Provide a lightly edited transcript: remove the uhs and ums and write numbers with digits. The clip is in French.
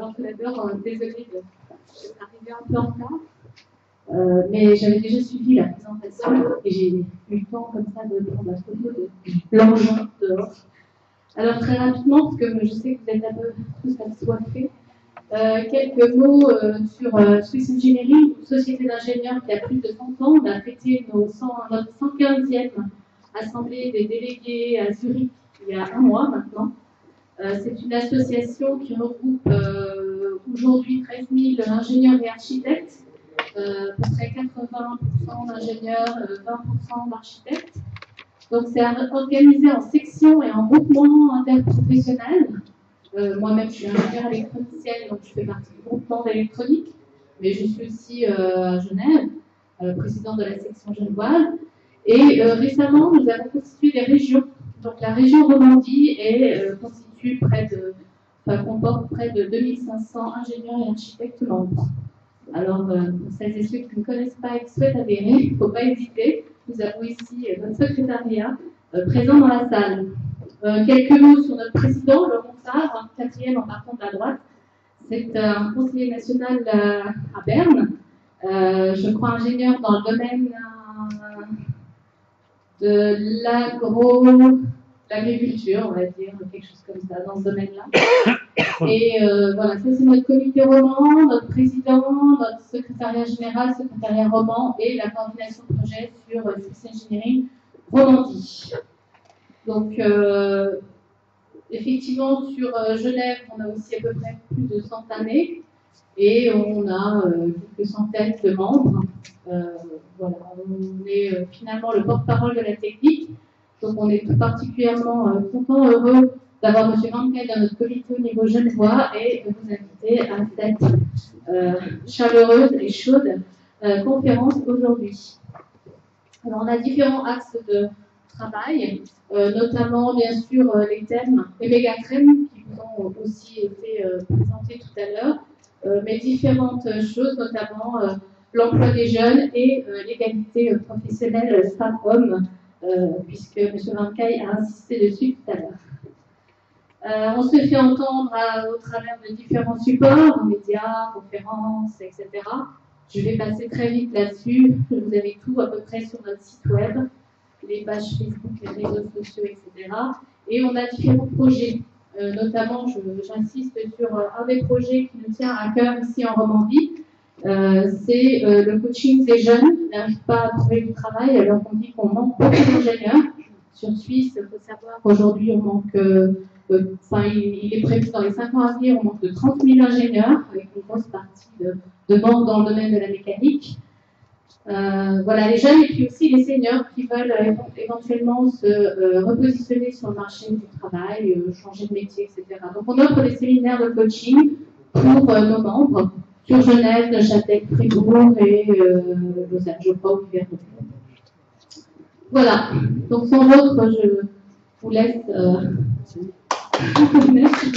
Alors tout d'abord, désolée d'être arrivée un peu en retard, mais j'avais déjà suivi la présentation et j'ai eu le temps comme ça de prendre la photo de l'engin dehors. Alors très rapidement, parce que je sais que vous êtes un peu tous assoiffés, quelques mots sur Swiss Engineering, une société d'ingénieurs qui a plus de 100 ans. On a fêté notre 115e assemblée des délégués à Zurich il y a un mois maintenant. C'est une association qui regroupe aujourd'hui 13 000 ingénieurs et architectes, à peu près 80% d'ingénieurs, 20% d'architectes. Donc c'est organisé en sections et en groupements interprofessionnels. Moi-même, je suis ingénieure électronicienne, donc je fais partie du groupement d'électronique, mais je suis aussi à Genève, présidente de la section genevoise. Et récemment, nous avons constitué des régions. Donc la région Romandie comporte près de 2500 ingénieurs et architectes membres. Alors, pour celles et ceux qui ne connaissent pas et qui souhaitent adhérer, il ne faut pas hésiter. Nous avons ici notre secrétariat présent dans la salle. Quelques mots sur notre président, Laurent Favre, quatrième en partant de la droite. C'est un conseiller national à Berne, je crois ingénieur dans le domaine de l'agriculture, on va dire, quelque chose comme ça, dans ce domaine-là. Et voilà, ça c'est notre comité roman, notre président, notre secrétariat général, secrétariat roman et la coordination de projet sur Swiss Engineering Romandie. Donc, effectivement, sur Genève, on a aussi à peu près plus de 100 années et on a quelques centaines de membres. Voilà, on est finalement le porte-parole de la technique, donc on est tout particulièrement content, heureux d'avoir M. Vankel dans notre comité au niveau genevois et de vous inviter à cette chaleureuse et chaude conférence aujourd'hui. Alors, on a différents axes de travail, notamment bien sûr les thèmes, les mégatrends qui vous ont aussi été présentés tout à l'heure, mais différentes choses, notamment l'emploi des jeunes et l'égalité professionnelle femmes-hommes, puisque M. Vankel a insisté dessus tout à l'heure. On se fait entendre au travers de différents supports, médias, conférences, etc. Je vais passer très vite là-dessus. Vous avez tout à peu près sur notre site web, les pages Facebook, les réseaux sociaux, etc. Et on a différents projets. Notamment, j'insiste sur un des projets qui nous tient à cœur ici en Romandie. C'est le coaching des jeunes qui n'arrivent pas à trouver du travail alors qu'on dit qu'on manque beaucoup d'ingénieurs. Sur Suisse, il faut savoir qu'aujourd'hui, on manque, il est prévu dans les 5 ans à venir, on manque de 30 000 ingénieurs, avec une grosse partie de membres dans le domaine de la mécanique. Voilà, les jeunes et puis aussi les seniors qui veulent éventuellement se repositionner sur le marché du travail, changer de métier, etc. Donc on offre des séminaires de coaching pour nos membres sur Genève, Neuchâtel, Fribourg et Lausanne, je crois, ou Yverdon. Voilà, donc sans autre, je vous laisse. Merci.